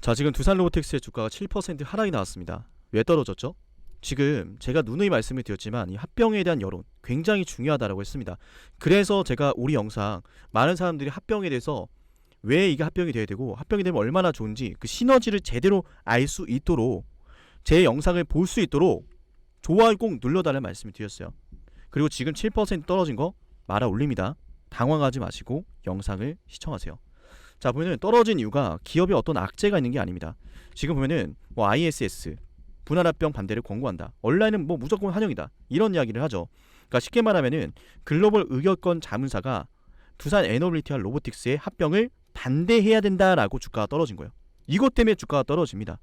자, 지금 두산로보틱스의 주가가 7% 하락이 나왔습니다. 왜 떨어졌죠? 지금 제가 누누이 말씀을 드렸지만 이 합병에 대한 여론 굉장히 중요하다라고 했습니다. 그래서 제가 우리 영상 많은 사람들이 합병에 대해서 왜 이게 합병이 돼야 되고 합병이 되면 얼마나 좋은지 그 시너지를 제대로 알 수 있도록 제 영상을 볼 수 있도록 좋아요 꼭 눌러달라는 말씀을 드렸어요. 그리고 지금 7% 떨어진 거 말아 올립니다. 당황하지 마시고 영상을 시청하세요. 자, 보면은 떨어진 이유가 기업에 어떤 악재가 있는 게 아닙니다. 지금 보면은 뭐 ISS 분할합병 반대를 권고한다. 온라인은 뭐 무조건 환영이다. 이런 이야기를 하죠. 그러니까 쉽게 말하면은 글로벌 의결권 자문사가 두산 에너빌리티와 로보틱스의 합병을 반대해야 된다라고 주가가 떨어진 거예요. 이것 때문에 주가가 떨어집니다.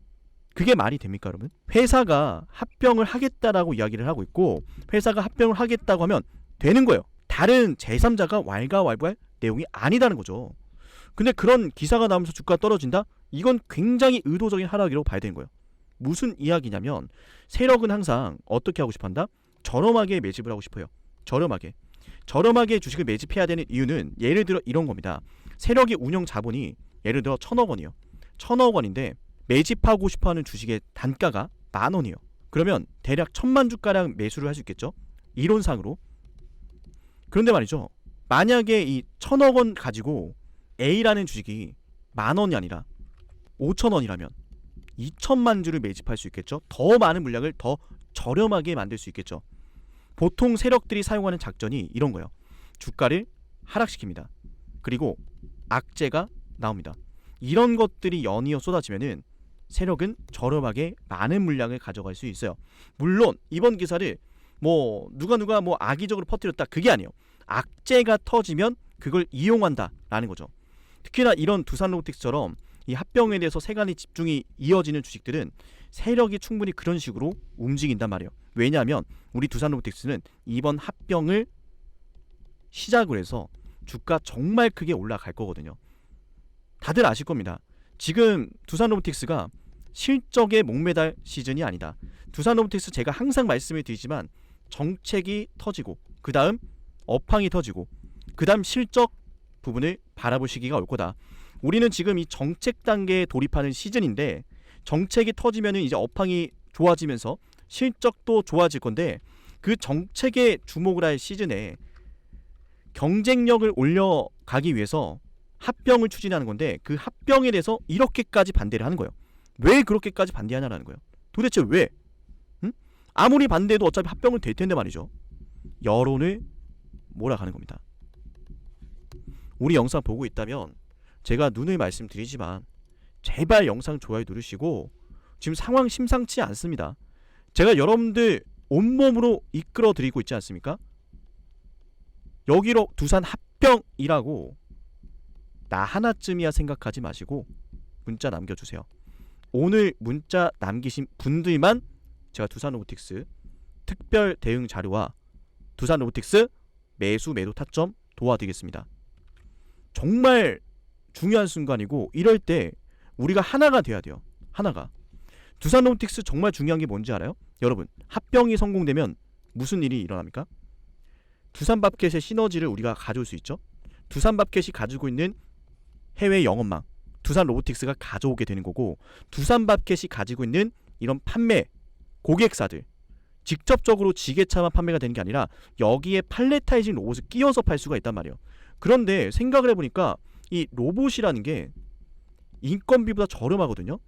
그게 말이 됩니까, 여러분? 회사가 합병을 하겠다라고 이야기를 하고 있고 회사가 합병을 하겠다고 하면 되는 거예요. 다른 제3자가 왈가왈부할 내용이 아니다는 거죠. 근데 그런 기사가 나오면서 주가가 떨어진다? 이건 굉장히 의도적인 하락이라고 봐야 되는 거예요. 무슨 이야기냐면 세력은 항상 어떻게 하고 싶어 한다? 저렴하게 매집을 하고 싶어요. 저렴하게 주식을 매집해야 되는 이유는 예를 들어 이런 겁니다. 세력의 운영 자본이 예를 들어 1,000억 원이요. 1,000억 원인데 매집하고 싶어하는 주식의 단가가 10,000원이요. 그러면 대략 1,000만 주가량 매수를 할 수 있겠죠? 이론상으로. 그런데 말이죠. 만약에 이 1,000억 원 가지고 A라는 주식이 10,000원이 아니라 5,000원이라면 2,000만 주를 매집할 수 있겠죠? 더 많은 물량을 더 저렴하게 만들 수 있겠죠. 보통 세력들이 사용하는 작전이 이런 거예요. 주가를 하락시킵니다. 그리고 악재가 나옵니다. 이런 것들이 연이어 쏟아지면은 세력은 저렴하게 많은 물량을 가져갈 수 있어요. 물론 이번 기사를 뭐 누가 뭐 악의적으로 퍼뜨렸다 그게 아니에요. 악재가 터지면 그걸 이용한다라는 거죠. 특히나 이런 두산로보틱스처럼 이 합병에 대해서 세간의 집중이 이어지는 주식들은 세력이 충분히 그런 식으로 움직인단 말이에요. 왜냐하면 우리 두산로보틱스는 이번 합병을 시작을 해서 주가 정말 크게 올라갈 거거든요. 다들 아실 겁니다. 지금 두산로보틱스가 실적에 목매달 시즌이 아니다. 두산로보틱스 제가 항상 말씀을 드리지만 정책이 터지고 그 다음 업황이 터지고 그 다음 실적 부분을 바라볼 시기가 올 거다. 우리는 지금 이 정책 단계에 돌입하는 시즌인데 정책이 터지면은 이제 업황이 좋아지면서 실적도 좋아질 건데 그 정책에 주목을 할 시즌에 경쟁력을 올려가기 위해서 합병을 추진하는 건데 그 합병에 대해서 이렇게까지 반대를 하는 거예요. 왜 그렇게까지 반대하냐라는 거예요. 도대체 왜? 응? 아무리 반대해도 어차피 합병은 될 텐데 말이죠. 여론을 몰아가는 겁니다. 우리 영상 보고 있다면 제가 누누이 말씀드리지만 제발 영상 좋아요 누르시고 지금 상황 심상치 않습니다. 제가 여러분들 온몸으로 이끌어 드리고 있지 않습니까? 여기로 두산 합병이라고 나 하나쯤이야 생각하지 마시고 문자 남겨주세요. 오늘 문자 남기신 분들만 제가 두산로보틱스 특별 대응 자료와 두산로보틱스 매수 매도 타점 도와드리겠습니다. 정말 중요한 순간이고 이럴 때 우리가 하나가 돼야 돼요. 하나가. 두산로보틱스 정말 중요한 게 뭔지 알아요? 여러분, 합병이 성공되면 무슨 일이 일어납니까? 두산밥켓의 시너지를 우리가 가져올 수 있죠. 두산밥켓이 가지고 있는 해외 영업망 두산로보틱스가 가져오게 되는 거고 두산밥켓이 가지고 있는 이런 판매 고객사들 직접적으로 지게차만 판매가 되는 게 아니라 여기에 팔레타이징 로봇을 끼워서 팔 수가 있단 말이에요. 그런데 생각을 해보니까 이 로봇이라는 게 인건비보다 저렴하거든요.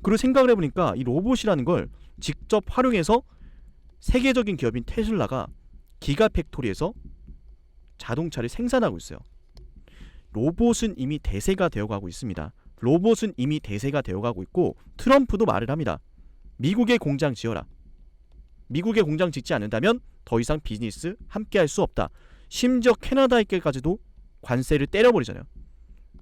그리고 생각을 해보니까 이 로봇이라는 걸 직접 활용해서 세계적인 기업인 테슬라가 기가팩토리에서 자동차를 생산하고 있어요. 로봇은 이미 대세가 되어가고 있습니다. 로봇은 이미 대세가 되어가고 있고 트럼프도 말을 합니다. 미국의 공장 지어라. 미국의 공장 짓지 않는다면 더 이상 비즈니스 함께 할 수 없다. 심지어 캐나다에까지도 관세를 때려버리잖아요.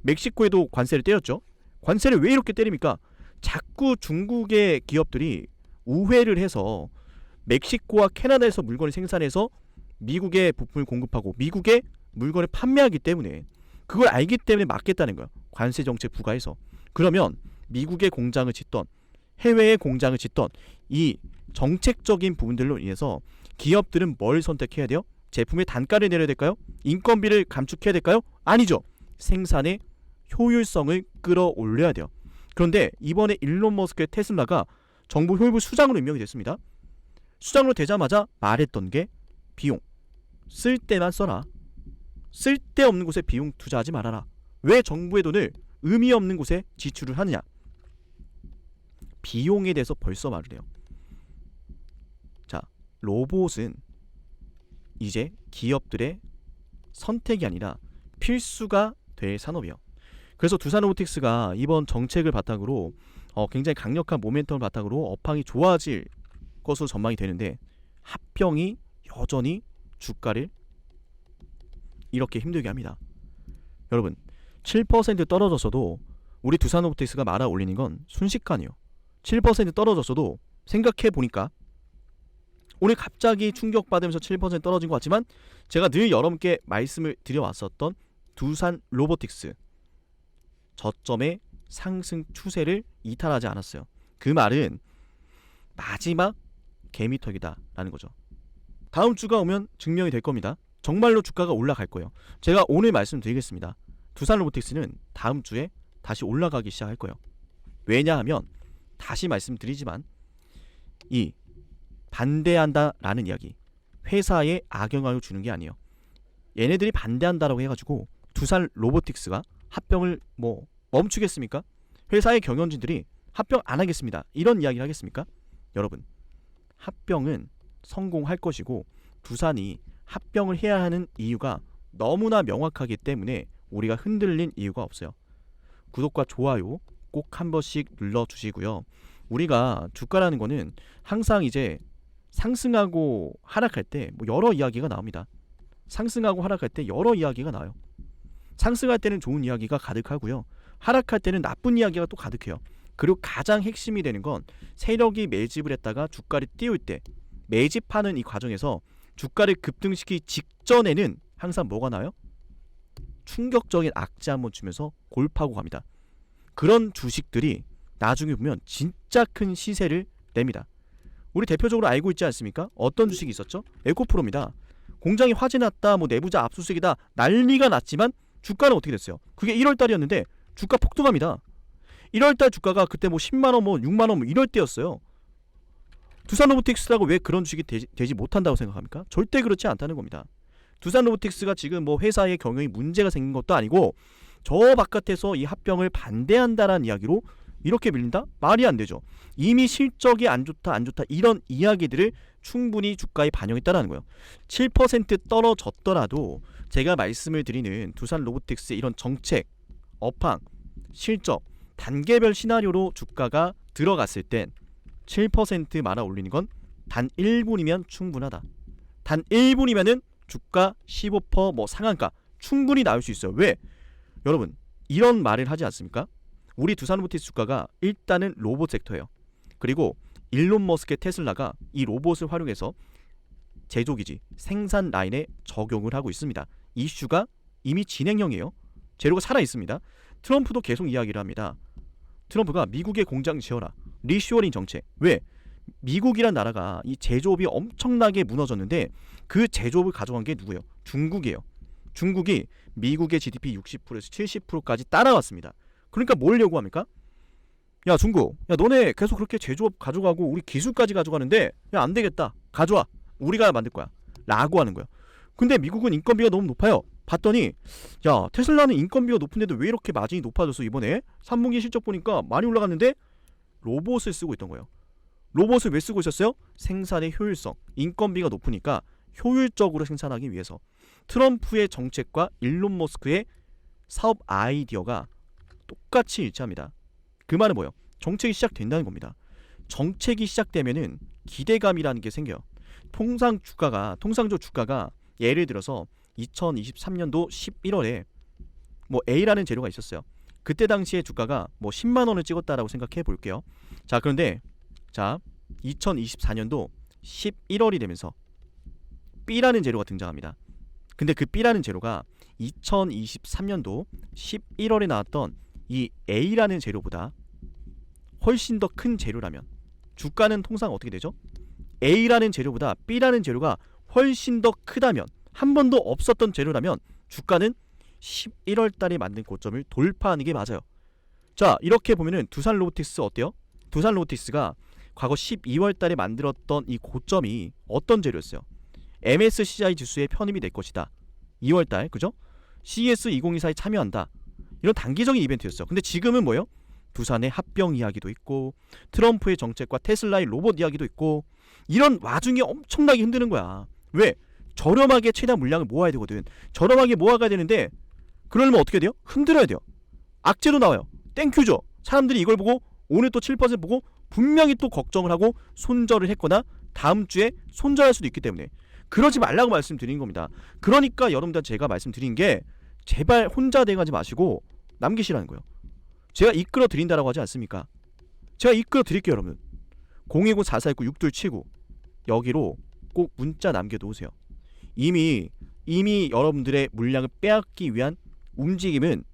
멕시코에도 관세를 때렸죠. 관세를 왜 이렇게 때립니까? 자꾸 중국의 기업들이 우회를 해서 멕시코와 캐나다에서 물건을 생산해서 미국에 부품을 공급하고 미국에 물건을 판매하기 때문에 그걸 알기 때문에 막겠다는 거예요. 관세 정책 부과해서. 그러면 미국의 공장을 짓던 해외의 공장을 짓던 이 정책적인 부분들로 인해서 기업들은 뭘 선택해야 돼요? 제품의 단가를 내려야 될까요? 인건비를 감축해야 될까요? 아니죠. 생산의 효율성을 끌어올려야 돼요. 그런데 이번에 일론 머스크의 테슬라가 정부 효율부 수장으로 임명이 됐습니다. 수장으로 되자마자 말했던 게 비용 쓸 때만 써라. 쓸데없는 곳에 비용 투자하지 말아라. 왜 정부의 돈을 의미 없는 곳에 지출을 하느냐. 비용에 대해서 벌써 말을 해요. 자, 로봇은 이제 기업들의 선택이 아니라 필수가 될 산업이에요. 그래서 두산로보틱스가 이번 정책을 바탕으로 굉장히 강력한 모멘텀을 바탕으로 업황이 좋아질 것으로 전망이 되는데, 합병이 여전히 주가를 이렇게 힘들게 합니다. 여러분, 7% 떨어졌어도 우리 두산로보틱스가 말아 올리는 건 순식간이에요. 7% 떨어졌어도 생각해보니까 오늘 갑자기 충격받으면서 7% 떨어진 것 같지만, 제가 늘 여러분께 말씀을 드려왔었던 두산로보틱스 저점의 상승 추세를 이탈하지 않았어요. 그 말은 마지막 개미턱이다 라는 거죠. 다음 주가 오면 증명이 될 겁니다. 정말로 주가가 올라갈 거예요. 제가 오늘 말씀드리겠습니다. 두산로보틱스는 다음 주에 다시 올라가기 시작할 거예요. 왜냐하면 다시 말씀드리지만, 이 반대한다라는 이야기 회사에 악영향을 주는 게 아니에요. 얘네들이 반대한다라고 해가지고 두산로보틱스가 합병을 멈추겠습니까? 회사의 경영진들이 합병 안 하겠습니다, 이런 이야기를 하겠습니까? 여러분, 합병은 성공할 것이고 두산이 합병을 해야 하는 이유가 너무나 명확하기 때문에 우리가 흔들린 이유가 없어요. 구독과 좋아요 꼭 한 번씩 눌러주시고요. 우리가 주가라는 거는 항상 이제 상승하고 하락할 때 여러 이야기가 나옵니다. 상승하고 하락할 때 여러 이야기가 나와요. 상승할 때는 좋은 이야기가 가득하고요, 하락할 때는 나쁜 이야기가 또 가득해요. 그리고 가장 핵심이 되는 건 세력이 매집을 했다가 주가를 띄울 때, 매집하는 이 과정에서 주가를 급등시키기 직전에는 항상 뭐가 나요? 충격적인 악재 한번 주면서 골파고 갑니다. 그런 주식들이 나중에 보면 진짜 큰 시세를 냅니다. 우리 대표적으로 알고 있지 않습니까? 어떤 주식이 있었죠? 에코프로입니다. 공장이 화재 났다, 내부자 압수수색이다, 난리가 났지만 주가는 어떻게 됐어요? 그게 1월달이었는데 주가 폭등합니다. 1월달 주가가 그때 10만원, 6만원 이럴 때였어요. 두산로보틱스라고 왜 그런 주식이 되지 못한다고 생각합니까? 절대 그렇지 않다는 겁니다. 두산로보틱스가 지금 회사의 경영이 문제가 생긴 것도 아니고, 저 바깥에서 이 합병을 반대한다라는 이야기로 이렇게 밀린다? 말이 안 되죠. 이미 실적이 안 좋다 이런 이야기들을 충분히 주가에 반영했다라는 거예요. 7% 떨어졌더라도 제가 말씀을 드리는 두산로보틱스의 이런 정책, 업황, 실적, 단계별 시나리오로 주가가 들어갔을 땐 7% 말아 올리는 건 단 1분이면 충분하다. 단 1분이면은 주가 15% 상한가 충분히 나올 수 있어요. 왜? 여러분, 이런 말을 하지 않습니까? 우리 두산로보틱스 주가가 일단은 로봇 섹터예요. 그리고 일론 머스크의 테슬라가 이 로봇을 활용해서 제조기지, 생산 라인에 적용을 하고 있습니다. 이슈가 이미 진행형이에요. 재료가 살아있습니다. 트럼프도 계속 이야기를 합니다. 트럼프가 미국의 공장 지어라, 리쇼어링 정책. 왜? 미국이란 나라가 이 제조업이 엄청나게 무너졌는데 그 제조업을 가져간 게 누구예요? 중국이에요. 중국이 미국의 GDP 60%에서 70%까지 따라왔습니다. 그러니까 뭘 요구합니까? 야 중국, 야 너네 계속 그렇게 제조업 가져가고 우리 기술까지 가져가는데 야 안되겠다, 가져와, 우리가 만들 거야 라고 하는 거야. 근데 미국은 인건비가 너무 높아요. 봤더니 야 테슬라는 인건비가 높은데도 왜 이렇게 마진이 높아졌어? 이번에 3분기 실적 보니까 많이 올라갔는데 로봇을 쓰고 있던 거예요. 로봇을 왜 쓰고 있었어요? 생산의 효율성, 인건비가 높으니까 효율적으로 생산하기 위해서. 트럼프의 정책과 일론 머스크의 사업 아이디어가 똑같이 일치합니다. 그 말은 뭐예요? 정책이 시작된다는 겁니다. 정책이 시작되면은 기대감이라는 게 생겨요. 통상적으로 주가가 예를 들어서 2023년도 11월에 A라는 재료가 있었어요. 그때 당시에 주가가 10만원을 찍었다라고 생각해 볼게요. 자, 그런데 2024년도 11월이 되면서 B라는 재료가 등장합니다. 근데 그 B라는 재료가 2023년도 11월에 나왔던 이 A라는 재료보다 훨씬 더 큰 재료라면 주가는 통상 어떻게 되죠? A라는 재료보다 B라는 재료가 훨씬 더 크다면, 한 번도 없었던 재료라면 주가는 11월 달에 만든 고점을 돌파하는 게 맞아요. 자, 이렇게 보면은 두산 로보틱스 어때요? 두산 로보틱스가 과거 12월 달에 만들었던 이 고점이 어떤 재료였어요? MSCI 지수에 편입이 될 것이다. 2월 달, 그죠? CES 2024에 참여한다. 이런 단기적인 이벤트였어요. 근데 지금은 뭐예요? 두산의 합병 이야기도 있고 트럼프의 정책과 테슬라의 로봇 이야기도 있고 이런 와중에 엄청나게 힘드는 거야. 왜? 저렴하게 최대한 물량을 모아야 되거든. 저렴하게 모아가야 되는데 그러려면 어떻게 돼요? 흔들어야 돼요. 악재도 나와요. 땡큐죠. 사람들이 이걸 보고 오늘 또 7% 보고 분명히 또 걱정을 하고 손절을 했거나 다음 주에 손절할 수도 있기 때문에 그러지 말라고 말씀드린 겁니다. 그러니까 여러분들 제가 말씀드린 게 제발 혼자 돼가지 마시고 남기시라는 거예요. 제가 이끌어 드린다라고 하지 않습니까? 제가 이끌어 드릴게요, 여러분. 010-4419-6279 여기로 꼭 문자 남겨놓으세요. 이미 여러분들의 물량을 빼앗기 위한 움직임은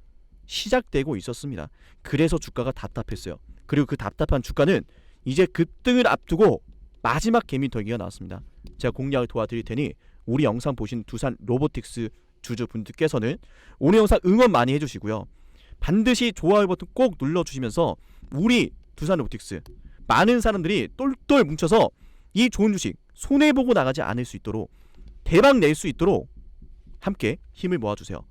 시작되고 있었습니다. 그래서 주가가 답답했어요. 그리고 그 답답한 주가는 이제 급등을 앞두고 마지막 개미털기가 나왔습니다. 제가 공략을 도와드릴 테니 우리 영상 보신 두산 로보틱스 주주분들께서는 오늘 영상 응원 많이 해주시고요. 반드시 좋아요 버튼 꼭 눌러주시면서 우리 두산 로보틱스 많은 사람들이 똘똘 뭉쳐서 이 좋은 주식 손해보고 나가지 않을 수 있도록 대박 낼 수 있도록 함께 힘을 모아주세요.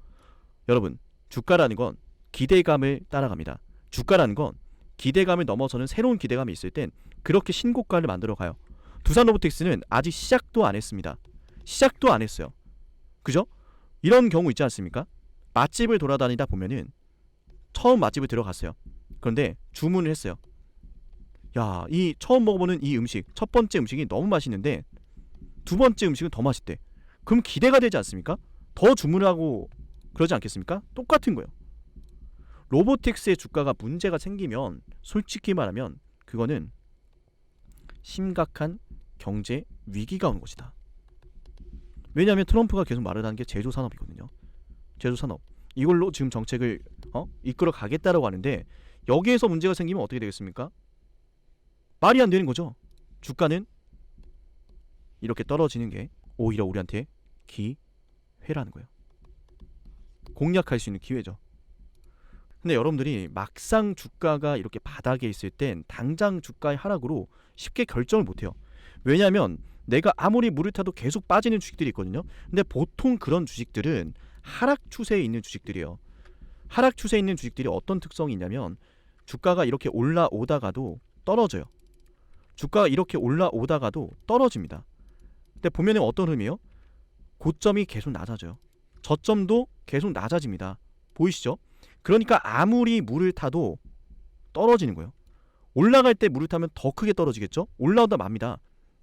여러분, 주가라는 건 기대감을 따라갑니다. 주가라는 건 기대감을 넘어서는 새로운 기대감이 있을 땐 그렇게 신고가를 만들어가요. 두산 로보틱스는 아직 시작도 안 했습니다. 시작도 안 했어요. 그죠? 이런 경우 있지 않습니까? 맛집을 돌아다니다 보면은 처음 맛집을 들어갔어요. 그런데 주문을 했어요. 야, 이 처음 먹어보는 이 음식, 첫 번째 음식이 너무 맛있는데 두 번째 음식은 더 맛있대. 그럼 기대가 되지 않습니까? 더 주문을 하고 그러지 않겠습니까? 똑같은 거예요. 로보틱스의 주가가 문제가 생기면 솔직히 말하면 그거는 심각한 경제 위기가 오는 것이다. 왜냐하면 트럼프가 계속 말을 하는 게 제조산업이거든요. 제조산업. 이걸로 지금 정책을 이끌어 가겠다라고 하는데 여기에서 문제가 생기면 어떻게 되겠습니까? 말이 안 되는 거죠. 주가는 이렇게 떨어지는 게 오히려 우리한테 기회라는 거예요. 공략할 수 있는 기회죠. 근데 여러분들이 막상 주가가 이렇게 바닥에 있을 땐 당장 주가의 하락으로 쉽게 결정을 못해요. 왜냐하면 내가 아무리 물을 타도 계속 빠지는 주식들이 있거든요. 근데 보통 그런 주식들은 하락 추세에 있는 주식들이에요. 하락 추세에 있는 주식들이 어떤 특성이 있냐면 주가가 이렇게 올라오다가도 떨어져요. 주가가 이렇게 올라오다가도 떨어집니다. 근데 보면은 어떤 흐름이에요? 고점이 계속 낮아져요. 저점도 계속 낮아집니다. 보이시죠? 그러니까 아무리 물을 타도 떨어지는 거예요. 올라갈 때 물을 타면 더 크게 떨어지겠죠? 올라오다 맙니다.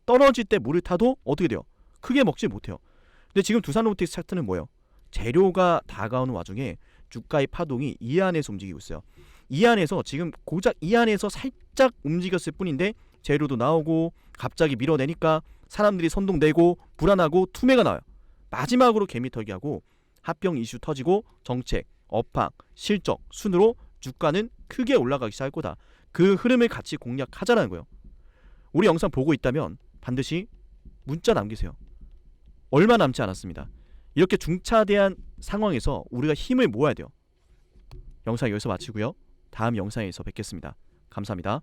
떨어질 때 물을 타도 어떻게 돼요? 크게 먹지 못해요. 근데 지금 두산 로보틱스 차트는 뭐예요? 재료가 다가오는 와중에 주가의 파동이 이 안에서 움직이고 있어요. 이 안에서 지금 고작 이 안에서 살짝 움직였을 뿐인데 재료도 나오고 갑자기 밀어내니까 사람들이 선동되고 불안하고 투매가 나와요. 마지막으로 개미털기하고 합병 이슈 터지고 정책, 업황, 실적, 순으로 주가는 크게 올라가기 시작할 거다. 그 흐름을 같이 공략하자라는 거예요. 우리 영상 보고 있다면 반드시 문자 남기세요. 얼마 남지 않았습니다. 이렇게 중차대한 상황에서 우리가 힘을 모아야 돼요. 영상 여기서 마치고요. 다음 영상에서 뵙겠습니다. 감사합니다.